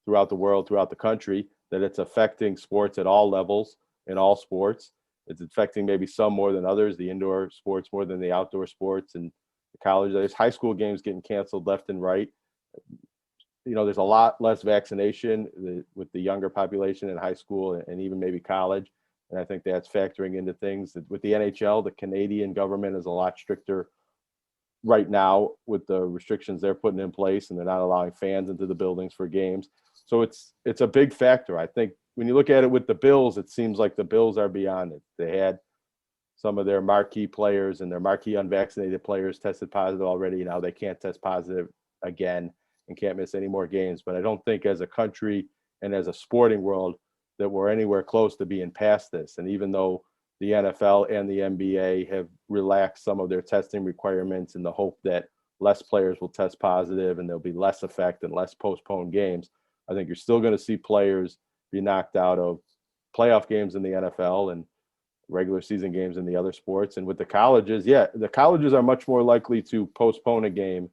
throughout the world, throughout the country, that it's affecting sports at all levels, in all sports. It's affecting maybe some more than others, the indoor sports more than the outdoor sports, and the college. There's high school games getting canceled left and right. You know, there's a lot less vaccination with the younger population in high school and even maybe college. And I think that's factoring into things. With the NHL, the Canadian government is a lot stricter right now with the restrictions they're putting in place, and they're not allowing fans into the buildings for games. So it's a big factor. I think when you look at it with the Bills, it seems like the Bills are beyond it. They had some of their marquee players and their marquee unvaccinated players tested positive already. Now they can't test positive again and can't miss any more games. But I don't think as a country and as a sporting world that we're anywhere close to being past this. And even though the NFL and the NBA have relaxed some of their testing requirements in the hope that less players will test positive and there'll be less effect and less postponed games, I think you're still going to see players be knocked out of playoff games in the NFL and regular season games in the other sports. And with the colleges, the colleges are much more likely to postpone a game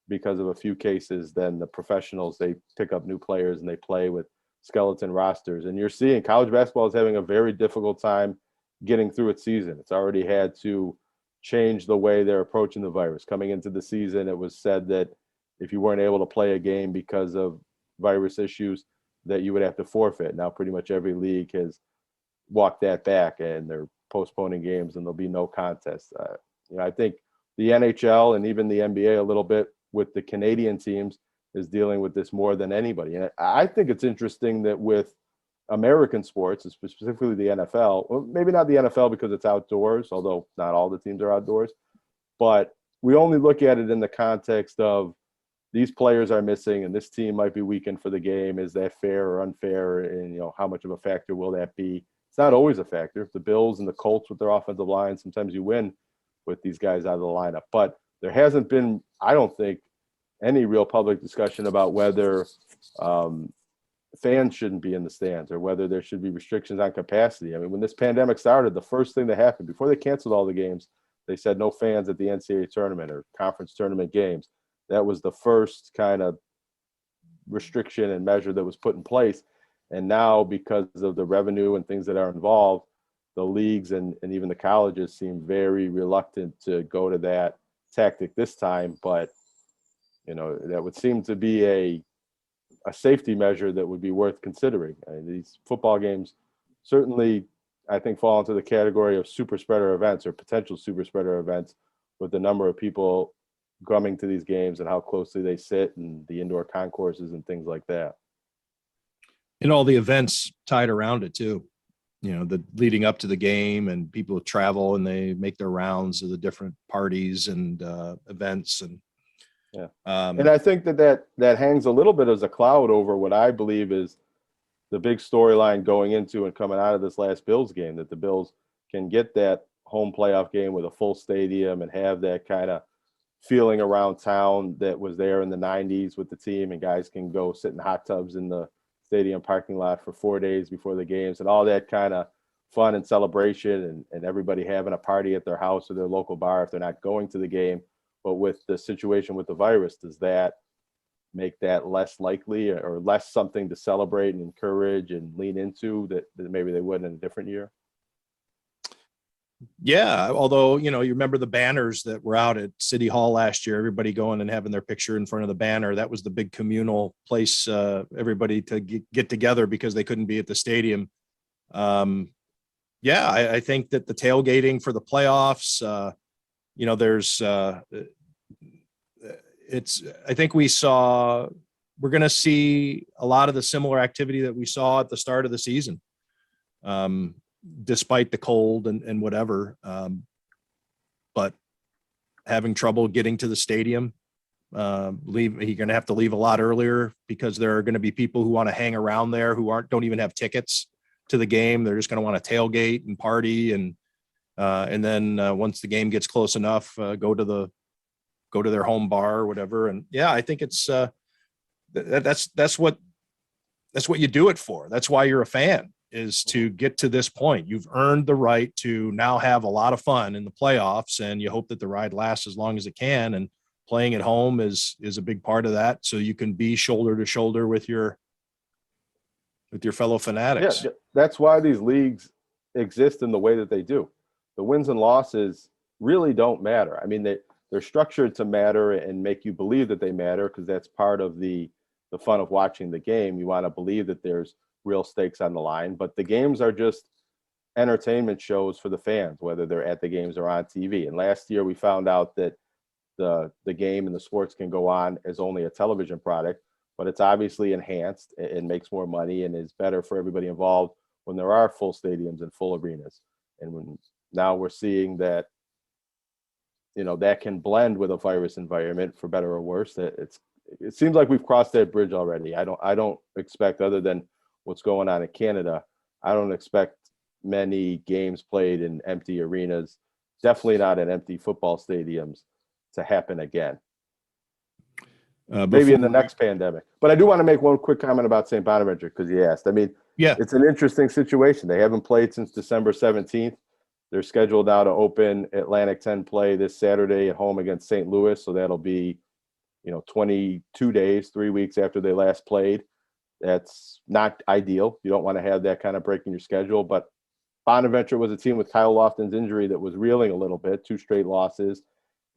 because of a few cases than the professionals. They pick up new players and they play with skeleton rosters. And you're seeing college basketball is having a very difficult time getting through its season. It's already had to change the way they're approaching the virus. Coming into the season, it was said that if you weren't able to play a game because of virus issues, that you would have to forfeit. Now pretty much every league has walked that back, and they're postponing games, and there'll be no contest. I think the NHL and even the NBA a little bit with the Canadian teams is dealing with this more than anybody. And I think it's interesting that with American sports, specifically the NFL, well, maybe not the NFL because it's outdoors, although not all the teams are outdoors, but we only look at it in the context of these players are missing and this team might be weakened for the game. Is that fair or unfair? And, you know, how much of a factor will that be? It's not always a factor. If the Bills and the Colts with their offensive line, sometimes you win with these guys out of the lineup. But there hasn't been, I don't think, any real public discussion about whether fans shouldn't be in the stands or whether there should be restrictions on capacity. I mean, when this pandemic started, the first thing that happened before they canceled all the games, they said no fans at the NCAA tournament or conference tournament games. That was the first kind of restriction and measure that was put in place. And now, because of the revenue and things that are involved, the leagues and even the colleges seem very reluctant to go to that tactic this time. But, you know, that would seem to be a safety measure that would be worth considering. I mean, these football games certainly, I think, fall into the category of super spreader events or potential super spreader events, with the number of people coming to these games and how closely they sit and the indoor concourses and things like that. And all the events tied around it too, you know, the leading up to the game, and people travel and they make their rounds of the different parties and events. And and I think that hangs a little bit as a cloud over what I believe is the big storyline going into and coming out of this last Bills game, that the Bills can get that home playoff game with a full stadium and have that kind of feeling around town that was there in the 90s with the team, and guys can go sit in hot tubs in the stadium parking lot for 4 days before the games, and all that kind of fun and celebration, and everybody having a party at their house or their local bar if they're not going to the game. But with the situation with the virus, does that make that less likely or less something to celebrate and encourage and lean into that maybe they would in a different year? Yeah, although, you know, you remember the banners that were out at City Hall last year, everybody going and having their picture in front of the banner. That was the big communal place, everybody to get together because they couldn't be at the stadium. Yeah, I think that the tailgating for the playoffs, there's I think we're going to see a lot of the similar activity that we saw at the start of the season, despite the cold and whatever. But having trouble getting to the stadium, you're going to have to leave a lot earlier because there are going to be people who want to hang around there who don't even have tickets to the game. They're just going to want to tailgate and party. And then once the game gets close enough, go to their home bar or whatever. And yeah, I think it's that's what you do it for. That's why you're a fan, is to get to this point. You've earned the right to now have a lot of fun in the playoffs, and you hope that the ride lasts as long as it can. And playing at home is a big part of that. So you can be shoulder to shoulder with your fellow fanatics. Yeah, that's why these leagues exist in the way that they do. The wins and losses really don't matter. I mean, they're structured to matter and make you believe that they matter, because that's part of the fun of watching the game. You want to believe that there's real stakes on the line, but the games are just entertainment shows for the fans, whether they're at the games or on TV. And last year we found out that the game and the sports can go on as only a television product, but it's obviously enhanced and makes more money and is better for everybody involved when there are full stadiums and full arenas. And now we're seeing that, that can blend with a virus environment, for better or worse. It seems like we've crossed that bridge already. I don't expect, other than what's going on in Canada, I don't expect many games played in empty arenas, definitely not in empty football stadiums, to happen again. Maybe in the next pandemic. But I do want to make one quick comment about St. Bonaventure, because you asked. I mean, yeah, it's an interesting situation. They haven't played since December 17th. They're scheduled now to open Atlantic 10 play this Saturday at home against St. Louis. So that'll be, 22 days, 3 weeks after they last played. That's not ideal. You don't want to have that kind of break in your schedule. But Bonaventure was a team with Kyle Lofton's injury that was reeling a little bit, 2 straight losses,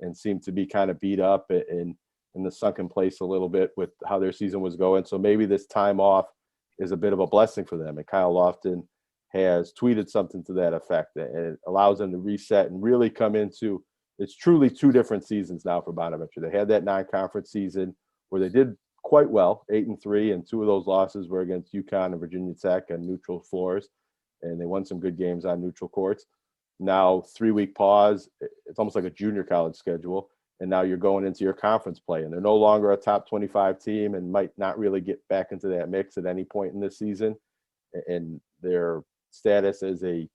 and seemed to be kind of beat up in the sunken place a little bit with how their season was going. So maybe this time off is a bit of a blessing for them. And Kyle Lofton has tweeted something to that effect, and it allows them to reset and really come into, it's truly 2 different seasons now for Bonaventure. They had that non-conference season where they did quite well, 8-3, and 2 of those losses were against UConn and Virginia Tech on neutral floors, and they won some good games on neutral courts. Now 3-week pause. It's almost like a junior college schedule. And now you're going into your conference play, and they're no longer a top 25 team and might not really get back into that mix at any point in this season. And their status as a,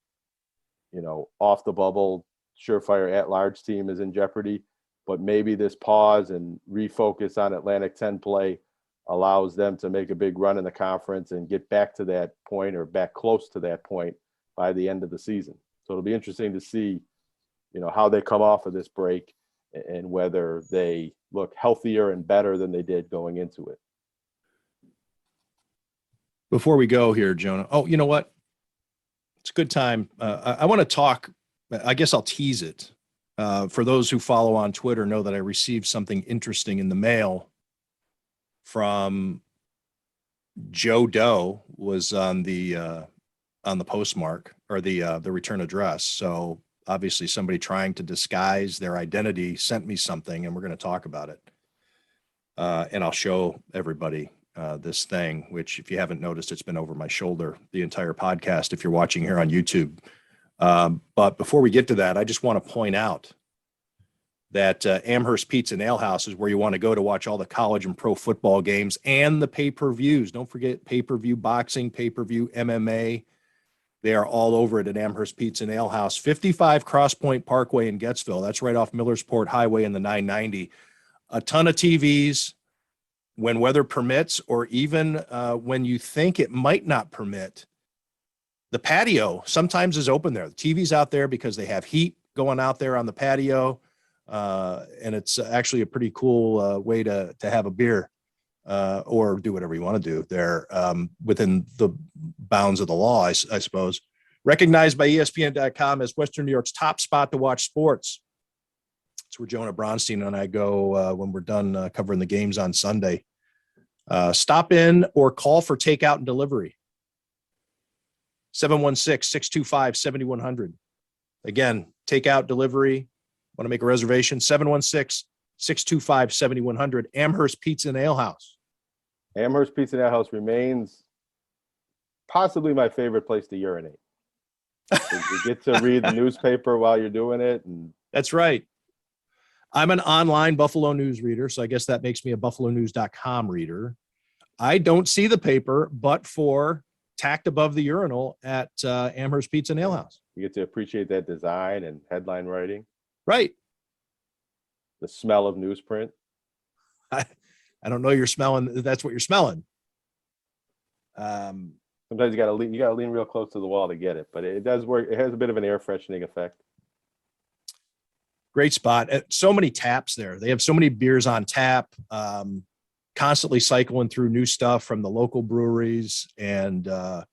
off the bubble, surefire at-large team is in jeopardy. But maybe this pause and refocus on Atlantic 10 play allows them to make a big run in the conference and get back to that point, or back close to that point, by the end of the season. So it'll be interesting to see, how they come off of this break and whether they look healthier and better than they did going into it. Before we go here, Jonah, you know what? It's a good time. I want to talk, I guess I'll tease it. For those who follow on Twitter, know that I received something interesting in the mail from Joe Doe, was on the postmark, or the return address. So obviously somebody trying to disguise their identity sent me something, and we're going to talk about it. And I'll show everybody this thing, which, if you haven't noticed, it's been over my shoulder the entire podcast if you're watching here on YouTube. But before we get to that, I just want to point out that Amherst Pizza and Ale House is where you want to go to watch all the college and pro football games and the pay-per-views. Don't forget pay-per-view boxing, pay-per-view MMA. They are all over it at Amherst Pizza and Ale House, 55 Cross Point Parkway in Gettsville. That's right off Millersport Highway in the 990. A ton of TVs when weather permits, or even when you think it might not permit. The patio sometimes is open there. The TV's out there because they have heat going out there on the patio. And it's actually a pretty cool way to have a beer. Or do whatever you want to do there, within the bounds of the law, I suppose. Recognized by ESPN.com as Western New York's top spot to watch sports. It's where Jonah Bronstein and I go when we're done covering the games on Sunday. Stop in or call for takeout and delivery. 716-625-7100. Again, takeout, delivery. Want to make a reservation? 716-625-7100. Amherst Pizza and Ale House. Amherst Pizza and Ale House remains possibly my favorite place to urinate. You get to read the newspaper while you're doing it. And That's right. I'm an online Buffalo News reader, so I guess that makes me a buffalonews.com reader. I don't see the paper, but for tacked above the urinal at Amherst Pizza and Ale House. you get to appreciate that design and headline writing, Right. the smell of newsprint. I don't know you're smelling. That's what you're smelling. Sometimes you gotta lean real close to the wall to get it, but it does work. It has a bit of an air freshening effect. Great spot. So many taps there. They have so many beers on tap, constantly cycling through new stuff from the local breweries. And The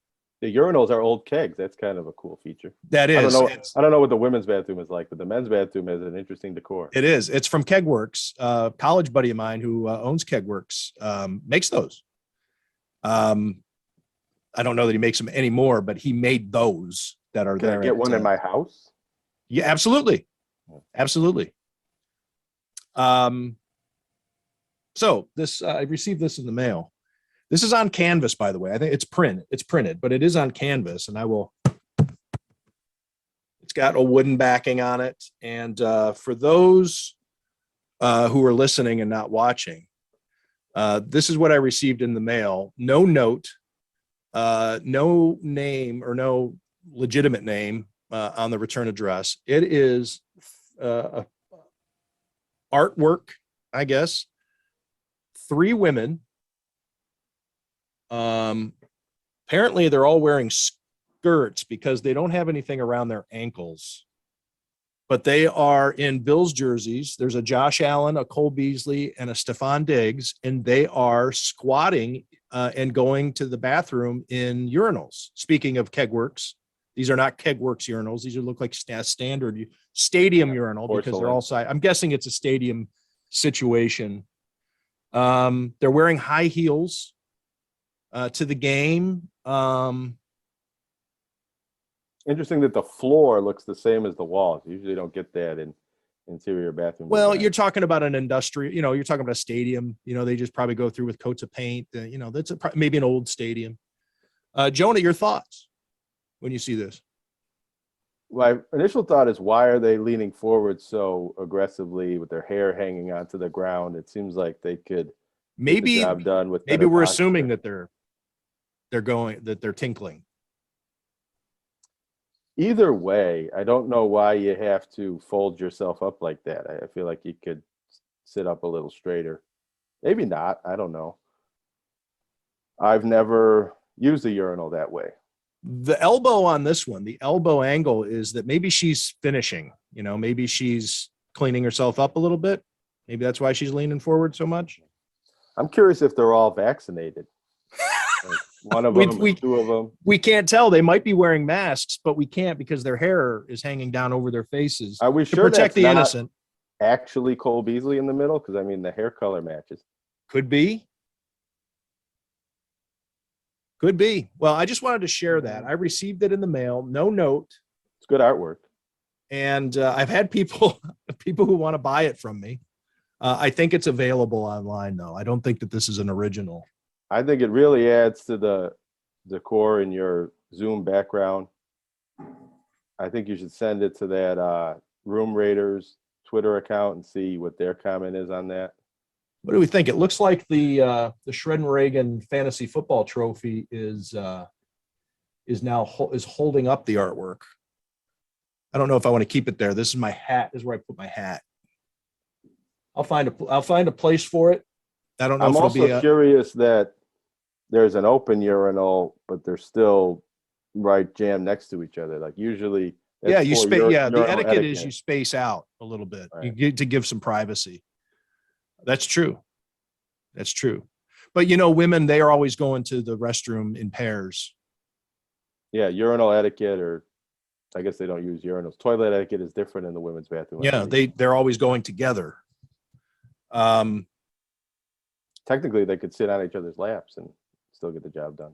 urinals are old kegs. That's kind of a cool feature. that is, I don't know what the women's bathroom is like, but the men's bathroom has an interesting decor. it is. It's from Kegworks. A college buddy of mine who owns Kegworks makes those. I don't know that he makes them anymore, but he made those that are Can there. I get one in my house? Yeah, absolutely. Absolutely. So this, I received this in the mail. This is on canvas, by the way. I think it's printed, but it is on canvas, and it's got a wooden backing on it. And for those who are listening and not watching, this is what I received in the mail. No note, no name or no legitimate name on the return address. It is artwork, I guess. 3 women. Apparently they're all wearing skirts because they don't have anything around their ankles, but they are in Bills jerseys. There's a Josh Allen, a Cole Beasley, and a Stephon Diggs, and they are squatting and going to the bathroom in urinals. Speaking of Kegworks, these are not Kegworks urinals. These look like standard stadium urinal because they're all side. I'm guessing it's a stadium situation. They're wearing high heels to the game. Interesting that the floor looks the same as the walls. You usually don't get that in interior bathroom. Well, design. you're talking about an industrial, you're talking about a stadium, they just probably go through with coats of paint, that's maybe an old stadium. Jonah, your thoughts when you see this? My initial thought is, why are they leaning forward so aggressively with their hair hanging onto the ground? It seems like they could get the job done with maybe better we're posture. assuming that they're tinkling. Either way, I don't know why you have to fold yourself up like that. I feel like you could sit up a little straighter. Maybe not. I don't know. I've never used a urinal that way. The elbow on this one, the elbow angle is that maybe she's finishing, maybe she's cleaning herself up a little bit. Maybe that's why she's leaning forward so much. I'm curious if they're all vaccinated. Like one of them, or 2 of them. We can't tell. They might be wearing masks, but we can't because their hair is hanging down over their faces. Are we to sure protect that's the not innocent? actually Cole Beasley in the middle? Because the hair color matches. Could be. Well, I just wanted to share that. I received it in the mail, no note. It's good artwork. And I've had people who want to buy it from me. I think it's available online, though. I don't think that this is an original. I think it really adds to the decor in your Zoom background. I think you should send it to that Room Raiders Twitter account and see what their comment is on that. What do we think? It looks like the Shredden Reagan Fantasy Football Trophy is holding up the artwork. I don't know if I want to keep it there. This is my hat. This is where I put my hat. I'll find a place for it. I don't know. I'm if also it'll be curious that there's an open urinal, but they're still right jammed next to each other. Like usually, the urinal etiquette is you space out a little bit. Right. You get to give some privacy. That's true. But women, they are always going to the restroom in pairs. Yeah, urinal etiquette, or I guess they don't use urinals. Toilet etiquette is different in the women's bathroom. Yeah, they're always going together. Technically, they could sit on each other's laps and still get the job done.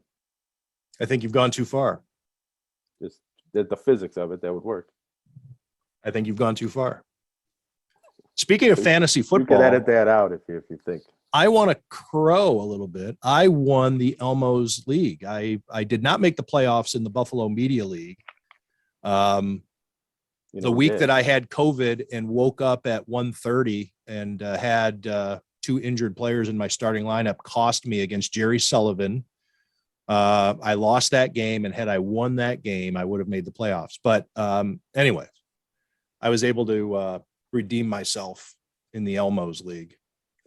I think you've gone too far. Just the physics of it, that would work. I think you've gone too far. Speaking of fantasy You football, could edit that out if you think. I want to crow a little bit. I won the Elmo's League. I did not make the playoffs in the Buffalo Media League. The week that I had COVID and woke up at 1:30 and had 2 injured players in my starting lineup cost me against Jerry Sullivan. I lost that game, and had I won that game, I would have made the playoffs. But anyway, I was able to redeem myself in the Elmo's League.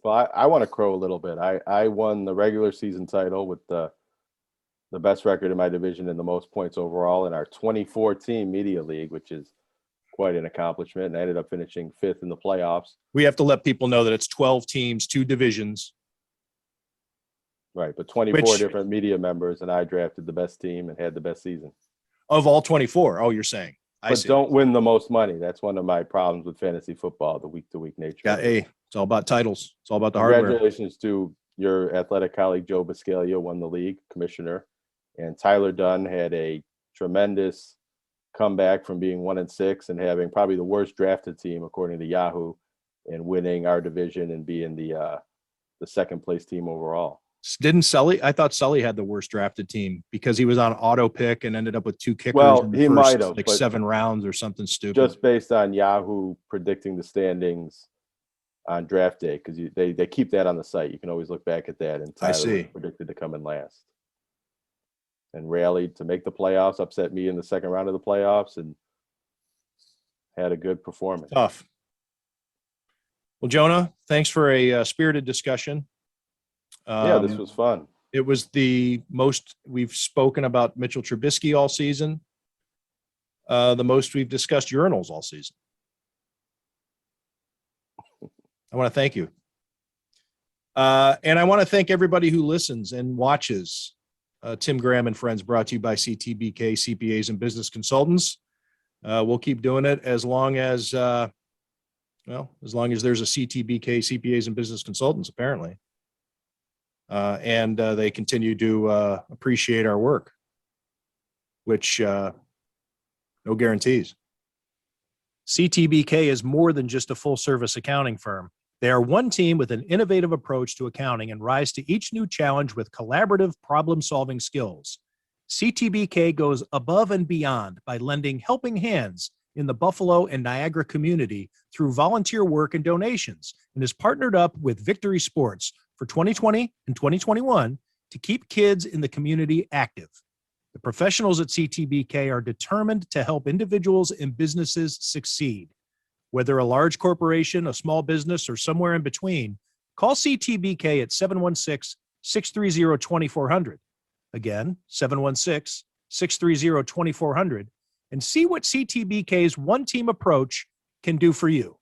Well, I want to crow a little bit. I won the regular season title with the best record in my division and the most points overall in our 2014 Media League, which is quite an accomplishment. And I ended up finishing 5th in the playoffs. We have to let people know that it's 12 teams, 2 divisions. Right, but 24 different media members, and I drafted the best team and had the best season. Of all 24, oh, you're saying. But don't win the most money. That's one of my problems with fantasy football, the week-to-week nature. Yeah, it's all about titles. It's all about the hardware. Congratulations to your athletic colleague, Joe Biscaglia, won the league, commissioner. And Tyler Dunn had a tremendous comeback from being 1-6 and having probably the worst drafted team, according to Yahoo, and winning our division and being the second place team overall. Didn't Sully? I thought Sully had the worst drafted team because he was on auto pick and ended up with 2 kickers Well, in the he first, might have, like but 7 rounds or something stupid. Just based on Yahoo predicting the standings on draft day, because they keep that on the site. You can always look back at that. And Tyler was predicted to come in last and rallied to make the playoffs, upset me in the second round of the playoffs, and had a good performance. Tough. Well, Jonah, thanks for a spirited discussion. Yeah, this was fun. It was the most we've spoken about Mitchell Trubisky all season. The most we've discussed urinals all season. I want to thank you. And I want to thank everybody who listens and watches Tim Graham and Friends, brought to you by CTBK, CPAs and Business Consultants. We'll keep doing it as long as, as long as there's a CTBK, CPAs and Business Consultants, apparently. And they continue to appreciate our work, which no guarantees. CTBK is more than just a full-service accounting firm. They are one team with an innovative approach to accounting and rise to each new challenge with collaborative problem-solving skills. CTBK goes above and beyond by lending helping hands in the Buffalo and Niagara community through volunteer work and donations, and is partnered up with Victory Sports for 2020 and 2021 to keep kids in the community active. The professionals at CTBK are determined to help individuals and businesses succeed. Whether a large corporation, a small business, or somewhere in between, call CTBK at 716-630-2400. Again, 716-630-2400, and see what CTBK's one-team approach can do for you.